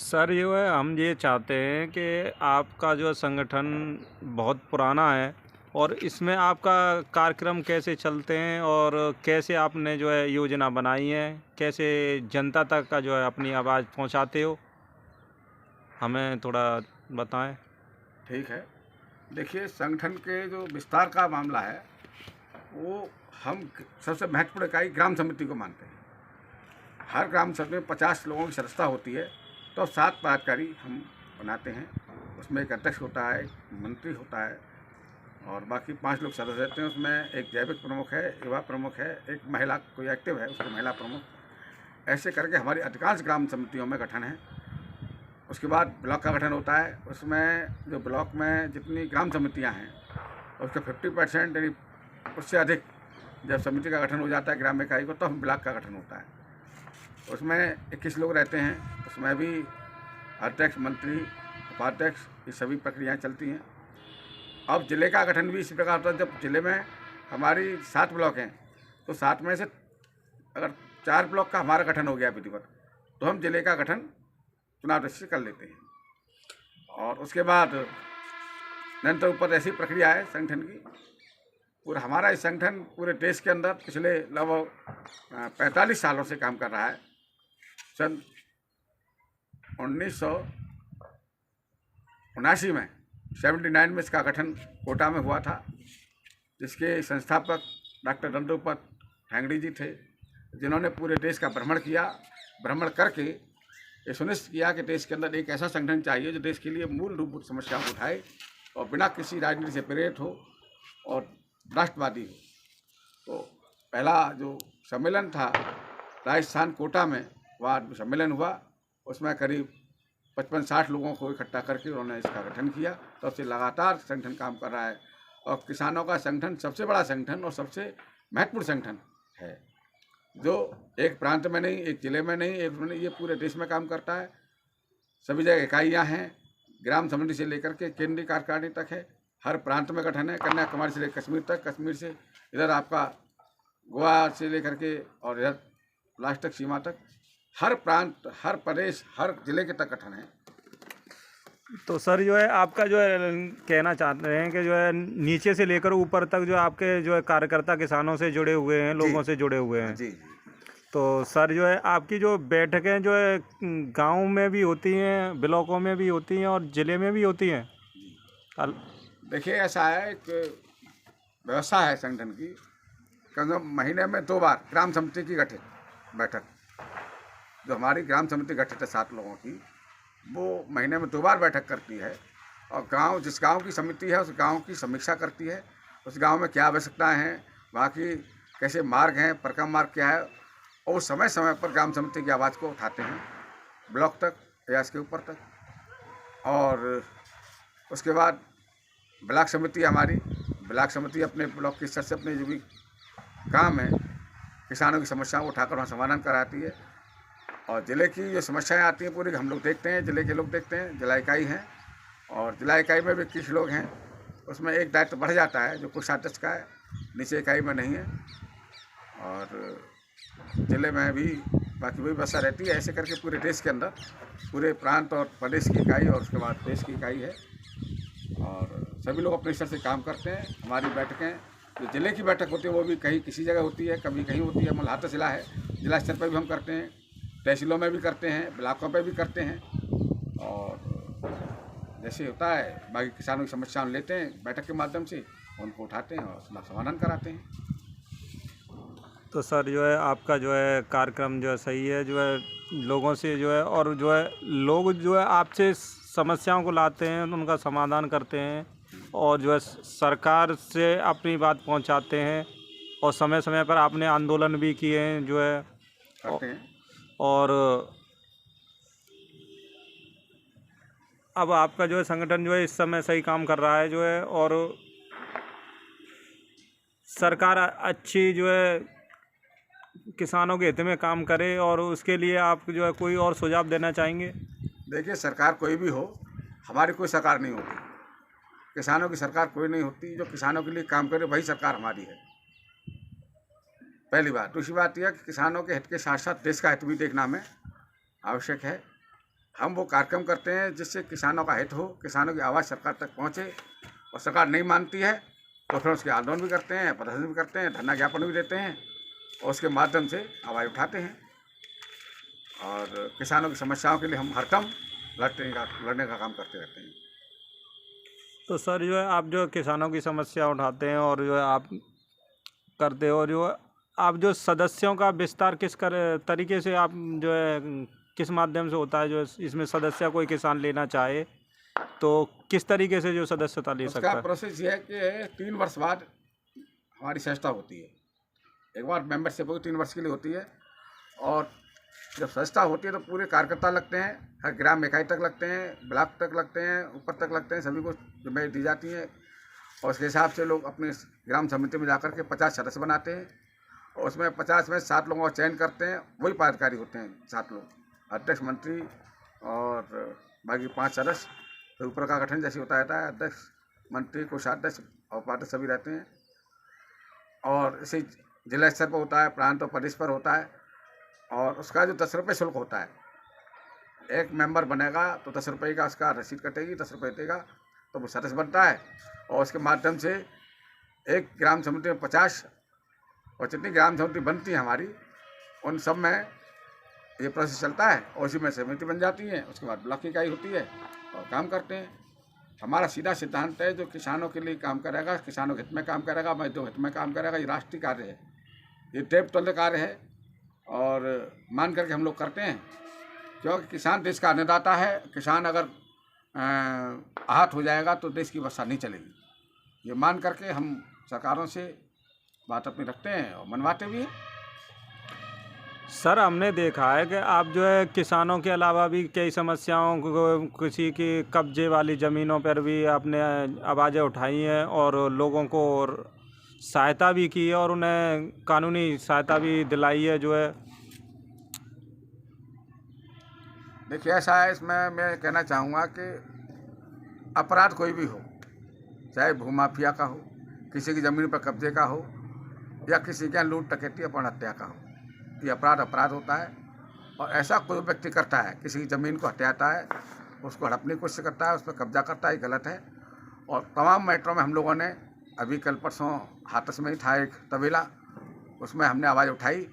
Sir जो है हम ये चाहते हैं कि आपका जो संगठन बहुत पुराना है और इसमें आपका कार्यक्रम कैसे चलते हैं और कैसे आपने जो है योजना बनाई है, कैसे जनता तक का जो है अपनी आवाज़ पहुंचाते हो, हमें थोड़ा बताएं। ठीक है। देखिए, संगठन के जो विस्तार का मामला है वो हम सबसे महत्वपूर्ण इकाई ग्राम समिति को मानते हैं। हर ग्राम समिति में 50 लोगों की सदस्यता होती है, तो 7 पदाधिकारी हम बनाते हैं। उसमें एक अध्यक्ष होता है, एक मंत्री होता है और बाकी 5 लोग सदस्य रहते हैं। उसमें एक जैविक प्रमुख है, युवा प्रमुख है, एक महिला कोई एक्टिव है उसको महिला प्रमुख। ऐसे करके हमारी अधिकांश ग्राम समितियों में गठन है। उसके बाद ब्लॉक का गठन होता है। उसमें जो ब्लॉक में जितनी ग्राम समितियां हैं उसके 50% यानी उससे अधिक जब समिति का गठन हो जाता है ग्राम इकाई को, तो हम ब्लॉक का गठन होता है। उसमें 21 लोग रहते हैं। उसमें भी अध्यक्ष, मंत्री, उपाध्यक्ष, ये सभी प्रक्रियाएं चलती हैं। अब जिले का गठन भी इसी प्रकार होता है। जब जिले में हमारी 7 ब्लॉक हैं तो 7 में से अगर 4 ब्लॉक का हमारा गठन हो गया विधिवत, तो हम जिले का गठन चुनाव दृष्टि से कर लेते हैं। और उसके बाद निरंतर ऊपर ऐसी प्रक्रिया है संगठन की। पूरा हमारा ये संगठन पूरे देश के अंदर पिछले लगभग 45 सालों से काम कर रहा है। सन 1979 में 79 में इसका गठन कोटा में हुआ था, जिसके संस्थापक डॉक्टर दंडोपंत ठेंगड़ी जी थे, जिन्होंने पूरे देश का भ्रमण किया। भ्रमण करके ये सुनिश्चित किया कि देश के अंदर एक ऐसा संगठन चाहिए जो देश के लिए मूल रूप समस्याओं को उठाए और बिना किसी राजनीति से प्रेरित हो और राष्ट्रवादी हो। तो पहला जो सम्मेलन था राजस्थान कोटा में, वहाँ सम्मेलन हुआ। उसमें करीब 55-60 लोगों को इकट्ठा करके उन्होंने इसका गठन किया। तब से लगातार संगठन काम कर रहा है और किसानों का संगठन सबसे बड़ा संगठन और सबसे महत्वपूर्ण संगठन है, जो एक प्रांत में नहीं, एक जिले में नहीं, एक में नहीं, ये पूरे देश में काम करता है। सभी जगह इकाइयाँ हैं, ग्राम समिति से लेकर के केंद्रीय कार्यकारिणी तक है। हर प्रांत में गठन है, कन्याकुमारी से लेकर कश्मीर तक, कश्मीर से इधर आपका गोवा से लेकर के और इधर लास्ट तक सीमा तक, हर प्रांत, हर प्रदेश, हर जिले के तक गठन है। तो सर जो है आपका जो है कहना चाहते हैं कि जो है नीचे से लेकर ऊपर तक जो आपके जो है कार्यकर्ता किसानों से जुड़े हुए हैं, लोगों से जुड़े हुए हैं। जी। तो सर जो है आपकी जो बैठकें जो है गांव में भी होती हैं, ब्लॉकों में भी होती हैं और ज़िले में भी होती हैं। देखिए, ऐसा है, एक व्यवस्था है संगठन की। कम से कम महीने में 2 बार ग्राम समिति की गठित बैठक, जो हमारी ग्राम समिति गठित है 7 लोगों की, वो महीने में 2 बार बैठक करती है और गांव, जिस गांव की समिति है उस गांव की समीक्षा करती है। उस गांव में क्या आवश्यकताएं हैं, वहाँ की कैसे मार्ग हैं, परिक्रम मार्ग क्या है, और समय समय पर ग्राम समिति की आवाज़ को उठाते हैं ब्लॉक तक या इसके ऊपर तक। और उसके बाद ब्लॉक समिति, हमारी ब्लॉक समिति अपने ब्लॉक के स्तर से अपने जो भी काम है किसानों की समस्याओं को उठाकर वहाँ समाधान कराती है। और ज़िले की जो समस्याएं आती हैं पूरी हम लोग देखते हैं, ज़िले के लोग देखते हैं। जिला इकाई हैं और जिला इकाई में भी किस लोग हैं, उसमें एक दायित्व बढ़ जाता है जो कोषाध्यक्ष का है, नीचे इकाई में नहीं है। और ज़िले में भी बाकी वही व्यवस्था रहती है। ऐसे करके पूरे देश के अंदर पूरे प्रांत और प्रदेश की इकाई और उसके बाद देश की इकाई है और सभी लोग अपने स्तर से काम करते हैं। हमारी बैठकें, जो जिले की बैठक होती है वो भी कहीं किसी जगह होती है, कभी कहीं होती है। मल्हाता जिला है, जिला स्तर पर भी हम करते हैं, तहसीलों में भी करते हैं, ब्लॉकों पर भी करते हैं। और जैसे होता है बाकी किसानों की समस्याएं लेते हैं बैठक के माध्यम से, उनको उठाते हैं और समाधान कराते हैं। तो सर जो है आपका जो है कार्यक्रम जो है सही है, जो है लोगों से जो है, और जो है लोग जो है आपसे समस्याओं को लाते हैं, उनका समाधान करते हैं और जो है सरकार से अपनी बात पहुंचाते हैं। और समय समय पर आपने आंदोलन भी किए हैं जो है करते हैं। और अब आपका जो है संगठन जो है इस समय सही काम कर रहा है जो है, और सरकार अच्छी जो है किसानों के हित में काम करे, और उसके लिए आप जो है कोई और सुझाव देना चाहेंगे? देखिए, सरकार कोई भी हो, हमारी कोई सरकार नहीं होती, किसानों की सरकार कोई नहीं होती। जो किसानों के लिए काम करे वही सरकार हमारी है, पहली बात। दूसरी बात यह कि किसानों के हित के साथ साथ देश का हित भी देखना हमें आवश्यक है। हम वो कार्यक्रम करते हैं जिससे किसानों का हित हो, किसानों की आवाज़ सरकार तक पहुँचे। और सरकार नहीं मानती है तो फिर उसके आंदोलन भी करते हैं, प्रदर्शन भी करते हैं, धरना ज्ञापन भी देते हैं और उसके माध्यम से आवाज़ उठाते हैं। और किसानों की समस्याओं के लिए हम हरदम लड़ने का काम करते रहते हैं। तो सर जो है आप जो किसानों की समस्या उठाते हैं और जो है आप करते हो, जो है आप जो सदस्यों का विस्तार तरीके से आप जो है किस माध्यम से होता है, जो इसमें सदस्य कोई किसान लेना चाहे तो किस तरीके से जो सदस्यता ले सकता उसका है? प्रोसेस ये है कि 3 वर्ष बाद हमारी संस्था होती है। एक बार मेंबरशिप होगी 3 वर्ष के लिए होती है। और जब संस्था होती है तो पूरे कार्यकर्ता लगते हैं, हर ग्राम इकाई तक लगते हैं, ब्लॉक तक लगते हैं, ऊपर तक लगते हैं, सभी को जिम्मेदारी दी जाती है। और उसके हिसाब से लोग अपने ग्राम समिति में जाकर के 50 सदस्य बनाते हैं और उसमें 50 में 7 लोगों का चयन करते हैं। वही पदाधिकारी होते हैं 7 लोग, अध्यक्ष, मंत्री और बाकी 5 सदस्य। तो ऊपर का गठन जैसे होता रहता है, अध्यक्ष, मंत्री, कोषाध्यक्ष और उपाध्यक्ष सभी रहते हैं। और इसी जिला स्तर पर होता है, प्रांत और प्रदेश पर होता है। और उसका जो 10 रुपये शुल्क होता है, एक मेंबर बनेगा तो 10 रुपये का उसका रसीद कटेगी, 10 रुपये देगा तो वो सदस्य बनता है। और उसके माध्यम से एक ग्राम समिति में 50 और जितनी ग्राम समिति बनती है हमारी, उन सब में ये प्रोसेस चलता है और उसी में समिति बन जाती है। उसके बाद ब्लॉक इकाई होती है और काम करते हैं। हमारा सीधा सिद्धांत है, जो किसानों के लिए काम करेगा, किसानों के हित में काम करेगा, मजदूर हित में काम करेगा, ये राष्ट्रीय कार्य है, ये देवतुल्य कार्य है और मान करके हम लोग करते हैं। क्योंकि किसान देश का अन्नदाता है। किसान अगर आहत हो जाएगा तो देश की व्यवस्था नहीं चलेगी। ये मान करके हम सरकारों से बात अपनी रखते हैं और मनवाते भी हैं। सर हमने देखा है कि आप जो है किसानों के अलावा भी कई समस्याओं को, किसी की कब्जे वाली ज़मीनों पर भी आपने आवाज़ें उठाई हैं और लोगों को सहायता भी की है और उन्हें कानूनी सहायता भी दिलाई है जो है। देखिए ऐसा है, इसमें मैं कहना चाहूँगा कि अपराध कोई भी हो, चाहे भूमाफिया का हो, किसी की ज़मीन पर कब्जे का हो या किसी के यहाँ लूट डकैती अपहरण हत्या का हो, ये अपराध होता है। और ऐसा कोई व्यक्ति करता है, किसी की ज़मीन को हत्याता है, उसको हड़पने की कोशिश करता है, उस पर कब्जा करता है, ये गलत है। और तमाम मैटरों में हम लोगों ने, अभी कल परसों हाथरस में ही था एक तबेला, उसमें हमने आवाज़ उठाई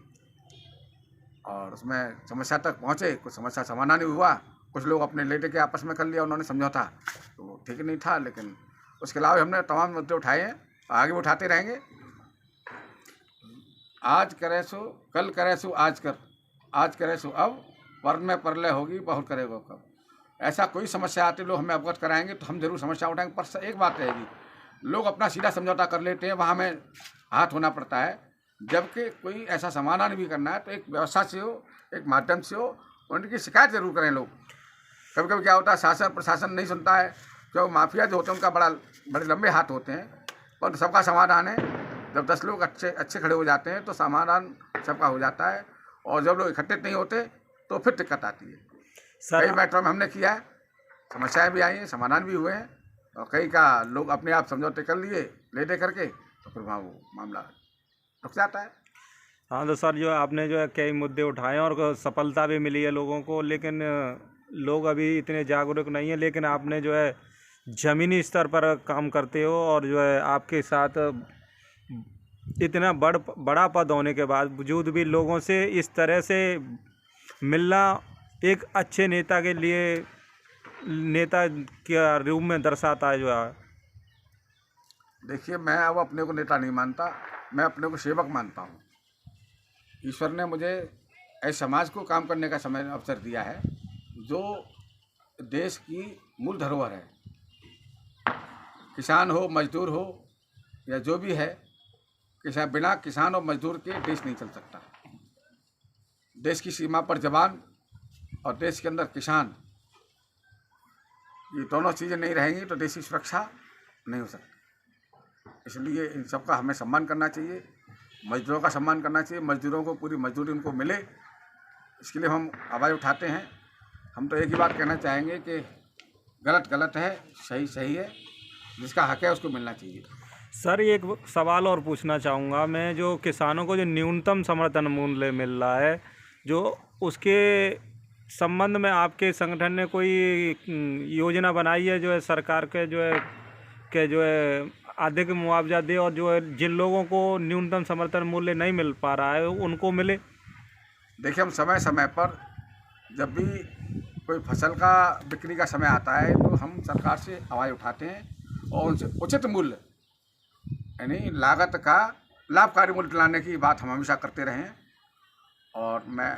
और उसमें समस्या तक पहुँचे। कुछ समस्या समाधान नहीं हुआ, कुछ लोग अपने लेटे के आपस में कर लिया, उन्होंने समझौता, तो ठीक नहीं था। लेकिन उसके अलावा हमने तमाम मुद्दे उठाए हैं, आगे भी उठाते रहेंगे। आज करे सो कल, करे सो आज कर, आज करे सो अब, पर में परलय होगी, बहुत करेगा कब। ऐसा कोई समस्या आती लोग हमें अवगत कराएंगे तो हम जरूर समस्या उठाएंगे। पर एक बात रहेगी, लोग अपना सीधा समझौता कर लेते हैं, वहाँ में हाथ होना पड़ता है। जबकि कोई ऐसा समाधान भी करना है तो एक व्यवस्था से हो, एक माध्यम से हो, उनकी शिकायत जरूर करें लोग। कभी कभी क्या होता है, शासन प्रशासन नहीं सुनता है, क्योंकि माफिया जो होते हैं उनका बड़े लंबे हाथ होते हैं। पर सबका समाधान है, जब 10 लोग अच्छे खड़े हो जाते हैं तो समाधान सबका हो जाता है। और जब लोग इकट्ठे नहीं होते तो फिर दिक्कत आती है। कई मैटरों में हमने किया है, समस्याएं भी आई हैं, समाधान भी हुए हैं और कई का लोग अपने आप समझौते कर लिए ले दे करके, तो फिर वहाँ वो मामला रुक जाता है। हाँ तो सर जो आपने जो है कई मुद्दे उठाए और सफलता भी मिली है लोगों को, लेकिन लोग अभी इतने जागरूक नहीं है। लेकिन आपने जो है ज़मीनी स्तर पर काम करते हो और जो है आपके साथ इतना बड़ा पद होने के बावजूद भी लोगों से इस तरह से मिलना एक अच्छे नेता के लिए, नेता के रूप में दर्शाता है जो है। देखिए, मैं अब अपने को नेता नहीं मानता, मैं अपने को सेवक मानता हूँ। ईश्वर ने मुझे ऐसे समाज को काम करने का समय अवसर दिया है जो देश की मूल धरोहर है। किसान हो, मजदूर हो या जो भी है, बिना किसान और मजदूर के देश नहीं चल सकता। देश की सीमा पर जवान और देश के अंदर किसान, ये दोनों चीज़ें नहीं रहेंगी तो देश की सुरक्षा नहीं हो सकती। इसलिए इन सबका हमें सम्मान करना चाहिए, मजदूरों का सम्मान करना चाहिए, मजदूरों को पूरी मजदूरी उनको मिले, इसके लिए हम आवाज़ उठाते हैं। हम तो एक ही बात कहना चाहेंगे कि गलत गलत है, सही सही है, जिसका हक है उसको मिलना चाहिए। सर एक सवाल और पूछना चाहूँगा मैं, जो किसानों को जो न्यूनतम समर्थन मूल्य मिल रहा है, जो उसके संबंध में आपके संगठन ने कोई योजना बनाई है जो है सरकार के जो है अधिक मुआवजा दे, और जो है जिन लोगों को न्यूनतम समर्थन मूल्य नहीं मिल पा रहा है उनको मिले? देखिए, हम समय समय पर जब भी कोई फसल का बिक्री का समय आता है तो हम सरकार से आवाज़ उठाते हैं और उनसे उचित मूल्य यानी लागत का लाभकारी मूल्य दिलाने की बात हम हमेशा करते रहे हैं। और मैं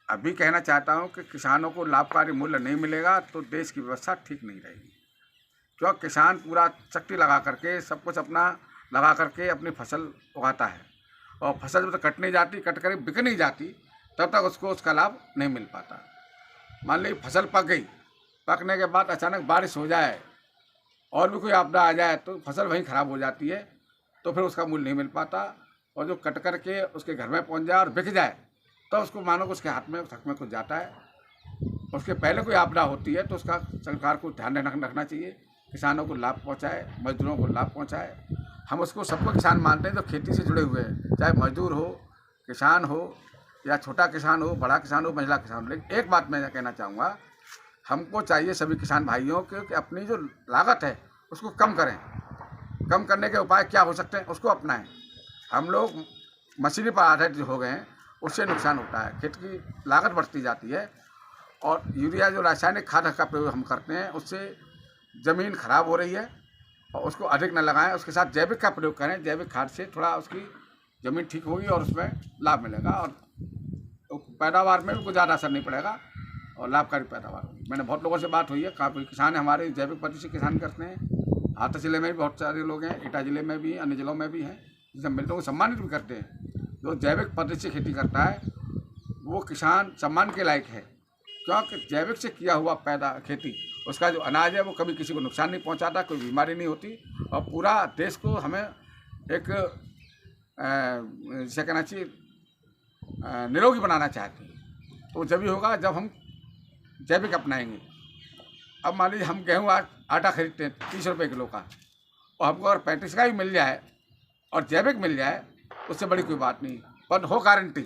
अभी कहना चाहता हूं कि किसानों को लाभकारी मूल्य नहीं मिलेगा तो देश की व्यवस्था ठीक नहीं रहेगी, क्योंकि किसान पूरा शक्ति लगा करके सब कुछ अपना लगा करके अपनी फसल उगाता है, और फसल जब तक कट नहीं जाती, कट कर बिक नहीं जाती, तब तक उसको उसका लाभ नहीं मिल पाता। मान ली फसल पक गई, पकने के बाद अचानक बारिश हो जाए और भी कोई आपदा आ जाए तो फसल वहीं ख़राब हो जाती है, तो फिर उसका मूल्य नहीं मिल पाता। और जो कट कर के उसके घर में पहुंच जाए और बिक जाए तो उसको मानो कि उसके हाथ में थक में कुछ जाता है, उसके पहले कोई आपदा होती है तो उसका सरकार को ध्यान रखना चाहिए, किसानों को लाभ पहुंचाए, मजदूरों को लाभ पहुंचाए। हम उसको सबको किसान मानते हैं जो खेती से जुड़े हुए हैं, चाहे मजदूर हो, किसान हो, या छोटा किसान हो, बड़ा किसान हो, महिला किसान हो। लेकिन एक बात मैं कहना चाहूँगा, हमको चाहिए सभी किसान भाइयों को कि अपनी जो लागत है उसको कम करें। कम करने के उपाय क्या हो सकते हैं उसको अपनाएं। हम लोग मशीनी पर आधारित हो गए हैं, उससे नुकसान होता है, खेत की लागत बढ़ती जाती है। और यूरिया जो रासायनिक खाद का प्रयोग हम करते हैं उससे ज़मीन खराब हो रही है, और उसको अधिक न लगाएं, उसके साथ जैविक का प्रयोग करें। जैविक खाद से थोड़ा उसकी ज़मीन ठीक होगी और उसमें लाभ मिलेगा, और पैदावार में उनको ज़्यादा असर नहीं पड़ेगा और लाभकारी पैदावार होगी। मैंने बहुत लोगों से बात हुई है, काफ़ी किसान हमारे जैविक पद्धति से किसान करते हैं। हाथरस जिले में भी बहुत सारे लोग हैं, एटा जिले में भी, अन्य जिलों में भी हैं, जिससे मिलते हैं, सम्मानित भी करते हैं। जो जैविक पद्धति से खेती करता है वो किसान सम्मान के लायक है, क्योंकि जैविक से किया हुआ खेती, उसका जो अनाज है वो कभी किसी को नुकसान नहीं पहुंचाता, कोई बीमारी नहीं होती, और पूरा देश को हमें एक जिसे कहना चाहिए निरोगी बनाना चाहते हैं। तो जब भी होगा जब हम जैविक अपनाएंगे। अब मान लीजिए हम गेहूँ आटा खरीदते हैं 30 रुपये किलो का, और हमको अगर 35 का भी मिल जाए और जैविक मिल जाए उससे बड़ी कोई बात नहीं, पर हो गारंटी।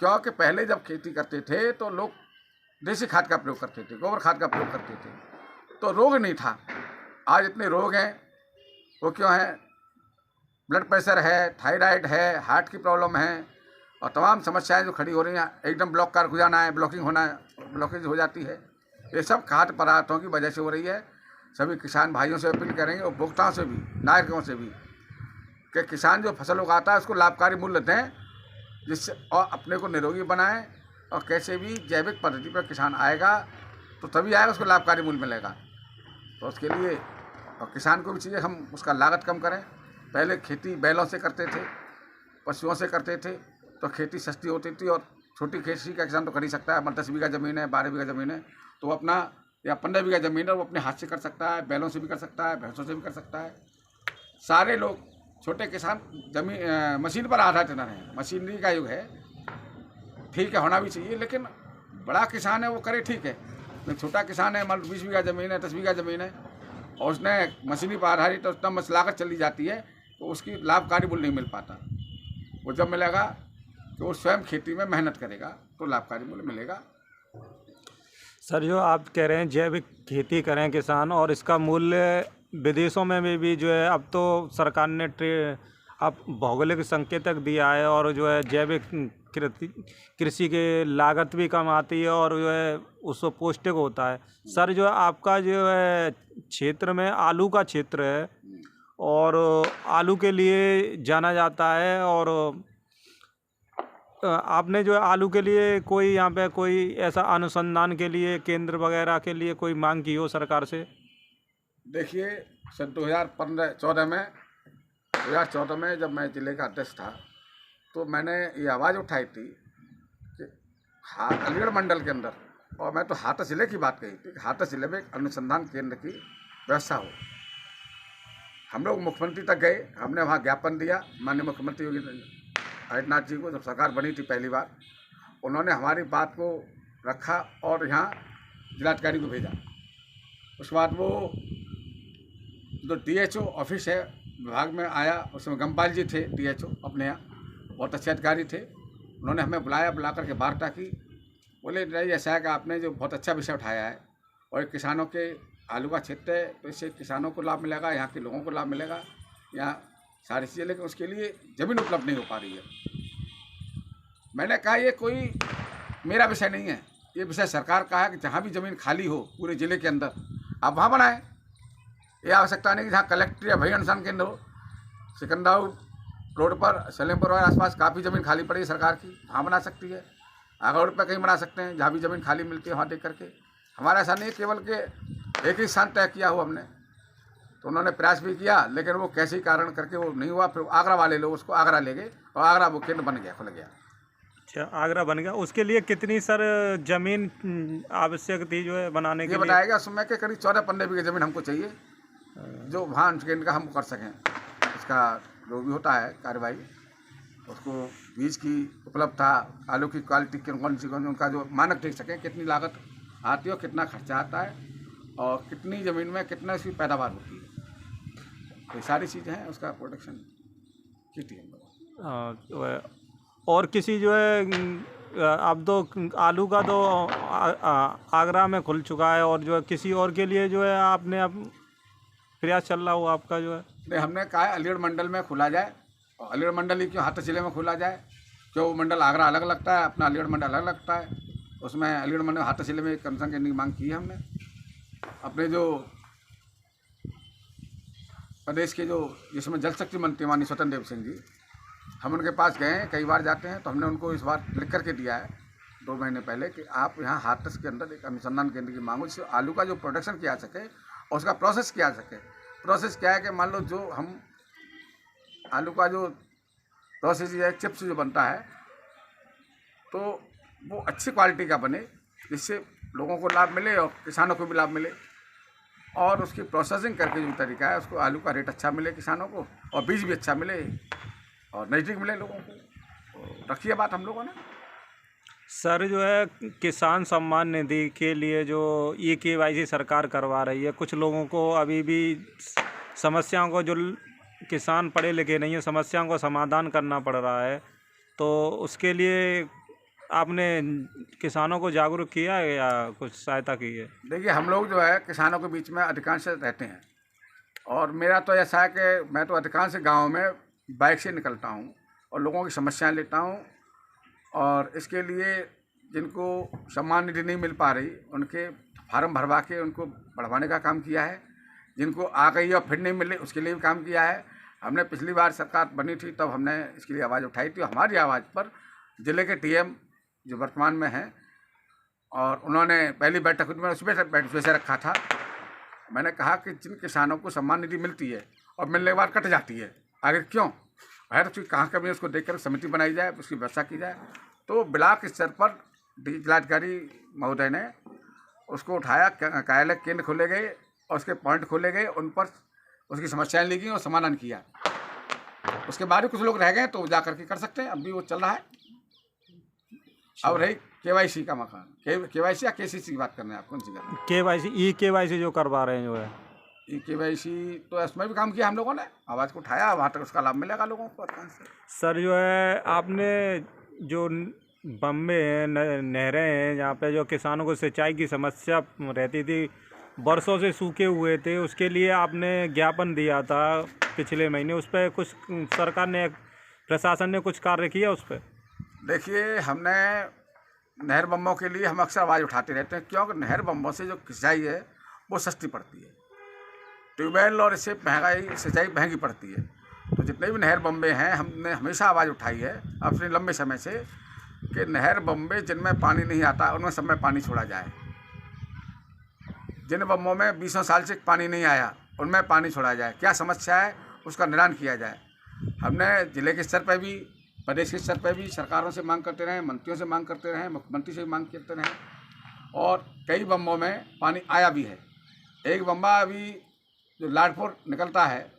क्योंकि पहले जब खेती करते थे तो लोग देसी खाद का प्रयोग करते थे, गोबर खाद का प्रयोग करते थे, तो रोग नहीं था। आज इतने रोग हैं, वो क्यों हैं? ब्लड प्रेशर है, थायराइड है, हार्ट की प्रॉब्लम है, और तमाम समस्याएं जो खड़ी हो रही हैं, एकदम ब्लॉक कार जाना है, ब्लॉकिंग होना है, ब्लॉकेज हो जाती है। ये सब खाद्य पदार्थों की वजह से हो रही है। सभी किसान भाइयों से अपील करेंगे, उपभोक्ताओं से भी, नागरिकों से भी, कि किसान जो फसल उगाता है उसको लाभकारी मूल्य दें, जिससे और अपने को निरोगी बनाएं। और कैसे भी जैविक पद्धति पर किसान आएगा तो तभी आएगा, उसको लाभकारी मूल्य मिलेगा। तो उसके लिए और किसान को भी चाहिए हम उसका लागत कम करें। पहले खेती बैलों से करते थे, पशुओं से करते थे, तो खेती सस्ती होती थी, और छोटी खेती का किसान तो कर ही सकता है। 10 बीघा ज़मीन है, 12 बीघा ज़मीन है, तो वो अपना, या 15 बीघा ज़मीन है, वो अपने हाथ से कर सकता है, बैलों से भी कर सकता है, भैंसों से भी कर सकता है। सारे लोग छोटे किसान मशीन पर आधारित न रहें। मशीनरी का युग है, ठीक है, होना भी चाहिए, लेकिन बड़ा किसान है वो करे, ठीक है। लेकिन छोटा किसान है, मान 20 बीघा ज़मीन है, 10 बीघा ज़मीन है, और उसने मशीनरी पर आधारित तो उतना लागत चली जाती है, तो उसकी लाभकारी मूल्य नहीं मिल पाता। वो जब मिलेगा कि वो स्वयं खेती में मेहनत करेगा तो लाभकारी मूल्य मिलेगा। सर, जो आप कह रहे हैं जैविक खेती करें किसान, और इसका मूल्य विदेशों में भी जो है, अब तो सरकार ने अब भौगोलिक संकेतक दिया है, और जो है जैविक कृषि के लागत भी कम आती है, और जो है उसको पौष्टिक होता है। सर, जो है आपका जो है क्षेत्र में आलू का क्षेत्र है, और आलू के लिए जाना जाता है, और आपने जो है आलू के लिए कोई यहाँ पे कोई ऐसा अनुसंधान के लिए केंद्र वगैरह के लिए कोई मांग की हो सरकार से? देखिए, सन 2014 में जब मैं जिले का अध्यक्ष था तो मैंने ये आवाज़ उठाई थी कि अलीगढ़ मंडल के अंदर, और मैं तो हाथरस जिले की बात कही थी, हाथरस जिले में एक अनुसंधान केंद्र की व्यवस्था हो। हम लोग मुख्यमंत्री तक गए, हमने वहाँ ज्ञापन दिया माननीय मुख्यमंत्री योगी आदित्यनाथ जी को। जब सरकार बनी थी पहली बार, उन्होंने हमारी बात को रखा और यहाँ जिलाधिकारी को भेजा। उसके बाद वो जो DHO ऑफिस है विभाग में आया, उसमें गमपाल जी थे DHO अपने यहाँ, बहुत अच्छे अधिकारी थे। उन्होंने हमें बुलाया, बुला करके वार्ता की बोले नहीं, ऐसा है कि आपने जो बहुत अच्छा विषय उठाया है और किसानों के आलू का क्षेत्र है, तो इससे किसानों को लाभ मिलेगा, यहाँ के लोगों को लाभ मिलेगा, यहाँ सारी चीज़ें, लेकिन उसके लिए ज़मीन उपलब्ध नहीं हो पा रही है। मैंने कहा ये कोई मेरा विषय नहीं है, ये विषय सरकार का है कि जहाँ भी ज़मीन खाली हो पूरे ज़िले के अंदर आप वहाँ बनाएं। ये आवश्यकता नहीं कि जहाँ कलेक्टर या भय अनुसंधान केंद्र हो। सिकंदराबाद रोड पर, सलेमपुर और आसपास काफ़ी ज़मीन खाली पड़ी है सरकार की, वहाँ बना सकती है। आगा रोड पर कहीं बना सकते हैं, जहाँ भी ज़मीन खाली मिलती है वहाँ देख करके। हमारा ऐसा नहीं केवल के एक ही स्थान तय किया हो हमने, तो उन्होंने प्रयास भी किया, लेकिन वो कैसे कारण करके वो नहीं हुआ। फिर आगरा वाले लोग उसको आगरा ले गए और आगरा वो केंद्र बन गया, खुल गया। अच्छा, आगरा बन गया। उसके लिए कितनी सर जमीन आवश्यक थी जो है बनाने के ये लिए? बताया गया उसमें के करीब 14-15 बीघे ज़मीन हमको चाहिए, जो वहाँ केंद्र का हम कर सकें। इसका जो भी होता है कार्यवाही, उसको बीज की उपलब्धता, आलू की क्वालिटी कौन सी, उनका जो मानक देख सकें, कितनी लागत आती है और कितना खर्चा आता है और कितनी ज़मीन में कितना इसकी पैदावार होती है, तो ये सारी चीज़ें हैं, उसका प्रोडक्शन की थी हम लोग। जो है और किसी जो है अब तो आलू का तो आगरा में खुल चुका है, और जो है किसी और के लिए जो है आपने अब प्रयास चल रहा हो आपका जो है? नहीं, हमने कहा है अलीगढ़ मंडल में खुला जाए, और अलीगढ़ मंडल ही क्यों, हाथरस जिले में खुला जाए, क्यों वो मंडल आगरा अलग लगता है, अपना अलीगढ़ मंडल अलग लगता है। उसमें अलीगढ़ मंडल हाथरस जिले में कमीशन करने की मांग की है हमने। अपने जो प्रदेश के जो जिसमें जल शक्ति मंत्री माननीय स्वतंत्र देव सिंह जी, हम उनके पास गए हैं, कई बार जाते हैं, तो हमने उनको इस बार लिख करके दिया है 2 महीने पहले कि आप यहाँ हाथरस के अंदर एक अनुसंधान केंद्र की मांगो, जिससे आलू का जो प्रोडक्शन किया जा सके और उसका प्रोसेस किया जा सके। प्रोसेस क्या है कि मान लो जो हम आलू का जो प्रोसेस है, चिप्स जो बनता है, तो वो अच्छी क्वालिटी का बने, जिससे लोगों को लाभ मिले और किसानों को भी लाभ मिले, और उसकी प्रोसेसिंग करके जो तरीका है, उसको आलू का रेट अच्छा मिले किसानों को, और बीज भी अच्छा मिले और नज़दीक मिले लोगों को। तो रखिए बात हम लोगों ने। सर जो है किसान सम्मान निधि के लिए जो KYC सरकार करवा रही है, कुछ लोगों को अभी भी समस्याओं को, जो किसान पढ़े लिखे नहीं है, समस्याओं को समाधान करना पड़ रहा है, तो उसके लिए आपने किसानों को जागरूक किया है या कुछ सहायता की है? देखिए, हम लोग जो है किसानों के बीच में अधिकांश रहते हैं, और मेरा तो ऐसा है कि मैं तो अधिकांश गाँव में बाइक से निकलता हूँ और लोगों की समस्याएं लेता हूँ, और इसके लिए जिनको सम्मान निधि नहीं मिल पा रही, उनके फार्म भरवा के उनको बढ़वाने का काम किया है। जिनको आ गई और फिर नहीं मिले, उसके लिए भी काम किया है। हमने पिछली बार सरकार बनी थी तब हमने इसके लिए आवाज़ उठाई थी। हमारी आवाज़ पर ज़िले के TM जो वर्तमान में हैं, और उन्होंने पहली बैठक में उस पर रखा था। मैंने कहा कि जिन किसानों को सम्मान निधि मिलती है और मिलने के बाद कट जाती है, आगे क्यों है, तो कहाँ कमी है, उसको देखकर समिति बनाई जाए, उसकी व्यवस्था की जाए। तो ब्लॉक स्तर पर जिलाधिकारी महोदय ने उसको उठाया, कार्यालय केंद्र खोले गए और उसके पॉइंट खोले गए, उन पर उसकी समस्याएं ली गई और समाधान किया। उसके बाद भी कुछ लोग रह गए, तो जा करके कर सकते हैं, अब भी वो चल रहा है। अब रही KYC का मकान, KYC या KCC की बात करना है आप, कौन सी करना है? KYC जो करवा रहे हैं जो है, KYC तो इसमें भी काम किया हम लोगों ने, आवाज़ को उठाया, वहाँ तक उसका लाभ मिलेगा लोगों को। सर जो है आपने जो बम्बे हैं, नहरें हैं, जहाँ पे जो किसानों को सिंचाई की समस्या रहती थी, बरसों से सूखे हुए थे, उसके लिए आपने ज्ञापन दिया था पिछले महीने, उस पर कुछ सरकार ने, प्रशासन ने कुछ कार्य किया उस पर? देखिए, हमने नहर बम्बों के लिए हम अक्सर आवाज़ उठाते रहते हैं, क्योंकि नहर बम्बों से जो सिंचाई है वो सस्ती पड़ती है। ट्यूबवेल और इससे महंगाई सिंचाई महंगी पड़ती है। तो जितने भी नहर बम्बे हैं, हमने हमेशा आवाज़ उठाई है अपने लंबे समय से कि नहर बम्बे जिनमें पानी नहीं आता उनमें सब में पानी छोड़ा जाए। जिन बम्बों में 20 साल से पानी नहीं आया उनमें पानी छोड़ा जाए। क्या समस्या है उसका निदान किया जाए। हमने जिले के स्तर पर भी, प्रदेश के स्तर पर भी सरकारों से मांग करते रहे, मंत्रियों से मांग करते रहे, मुख्यमंत्री से भी मांग करते रहे, और कई बम्बों में पानी आया भी है। एक बम्बा अभी जो लाडपुर निकलता है,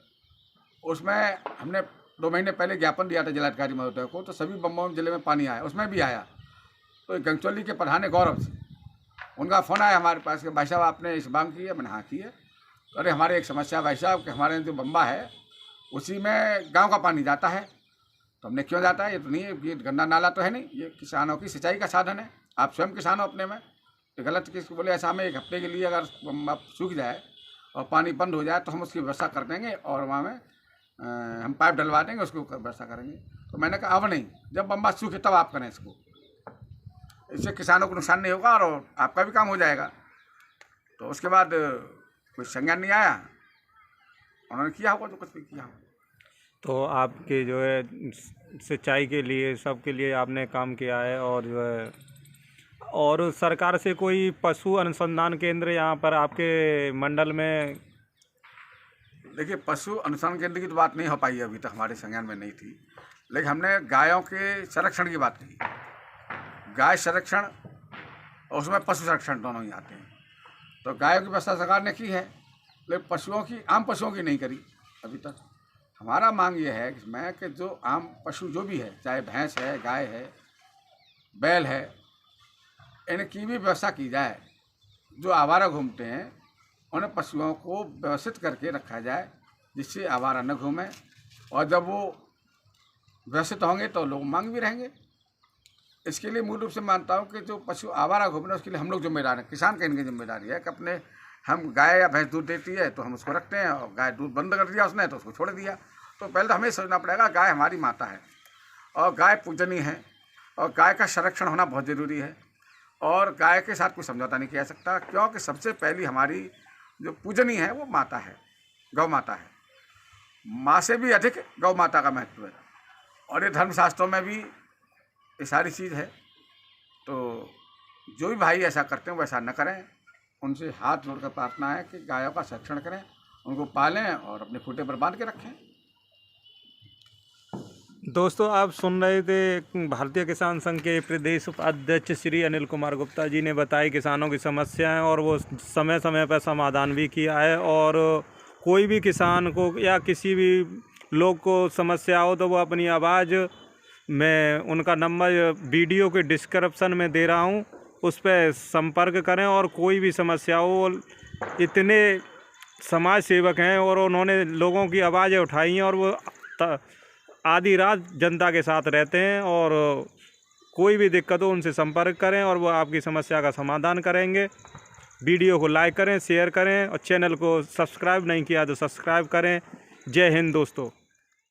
उसमें हमने 2 महीने पहले ज्ञापन दिया था जिलाधिकारी महोदय को, तो सभी बम्बों में जिले में पानी आया, उसमें भी आया। तो गंगचौली के प्रधान गौरव से उनका फ़ोन आया हमारे पास कि भाई साहब आपने इस मांग की है। मैंने हाँ की है। तो अरे हमारे एक समस्या भाई साहब कि हमारे जो बम्बा है उसी में गांव का पानी जाता है। तो हमने क्यों जाता है, ये तो नहीं है, ये गंदा नाला तो है नहीं, ये किसानों की सिंचाई का साधन है, आप स्वयं किसान हो अपने में, तो गलत किसको बोले ऐसा हमें 1 हफ्ते के लिए अगर सूख जाए और पानी बंद हो जाए तो हम उसकी व्यवस्था कर देंगे और वहाँ में हम पाइप डलवा देंगे, उसको व्यवस्था करेंगे। तो मैंने कहा अब नहीं, जब बम्बा सूखे तब आप करें इसको, इससे किसानों को नुकसान नहीं होगा और आपका भी काम हो जाएगा। तो उसके बाद कोई संज्ञान नहीं आया, उन्होंने किया होगा तो कुछ भी किया होगा। तो आपके जो है सिंचाई के लिए सबके लिए आपने काम किया है, और जो है और सरकार से कोई पशु अनुसंधान केंद्र यहाँ पर आपके मंडल में? देखिए, पशु अनुसंधान केंद्र की तो बात नहीं हो पाई अभी तक, हमारे संज्ञान में नहीं थी, लेकिन हमने गायों के संरक्षण की बात की। गाय संरक्षण और उसमें पशु संरक्षण दोनों ही आते हैं। तो गायों की व्यवस्था सरकार ने की है, लेकिन पशुओं की, आम पशुओं की नहीं करी अभी तक। हमारा मांग ये है कि जो आम पशु जो भी है, चाहे भैंस है, गाय है, बैल है, इनकी भी व्यवस्था की जाए। जो आवारा घूमते हैं उन पशुओं को व्यवस्थित करके रखा जाए, जिससे आवारा न घूमें, और जब वो व्यवस्थित होंगे तो लोग मांग भी रहेंगे। इसके लिए मूल रूप से मानता हूँ कि जो पशु आवारा घूम रहे हैं उसके लिए हम लोग जिम्मेदार हैं। किसान का इनकी जिम्मेदारी है कि अपने, हम गाय या भैंस दूध देती है तो हम उसको रखते हैं, और गाय दूध बंद कर दिया उसने तो उसको छोड़ दिया। तो पहले तो हमें सोचना पड़ेगा, गाय हमारी माता है और गाय पूजनीय है, और गाय का संरक्षण होना बहुत ज़रूरी है, और गाय के साथ कोई समझौता नहीं किया जा सकता, क्योंकि सबसे पहली हमारी जो पूजनीय है वो माता है, गौ माता है। माँ से भी अधिक गौ माता का महत्व है, और ये धर्मशास्त्रों में भी ये सारी चीज़ है। तो जो भी भाई ऐसा करते हैं वैसा न करें, उनसे हाथ जोड़कर प्रार्थना है कि गायों का संरक्षण करें, उनको पालें और अपने खूंटे पर बांध के रखें। दोस्तों, आप सुन रहे थे भारतीय किसान संघ के प्रदेश उपाध्यक्ष श्री अनिल कुमार गुप्ता जी ने बताई किसानों की समस्याएं, और वो समय समय पर समाधान भी किया है। और कोई भी किसान को या किसी भी लोग को समस्या हो तो वो अपनी आवाज़, मैं उनका नंबर वीडियो के डिस्क्रिप्शन में दे रहा हूँ, उस पर संपर्क करें। और कोई भी समस्या हो, इतने समाज सेवक हैं और उन्होंने लोगों की आवाज़ें उठाई हैं, और वो आधी रात जनता के साथ रहते हैं, और कोई भी दिक्कत हो उनसे संपर्क करें और वो आपकी समस्या का समाधान करेंगे। वीडियो को लाइक करें, शेयर करें, और चैनल को सब्सक्राइब नहीं किया तो सब्सक्राइब करें। जय हिंद दोस्तों।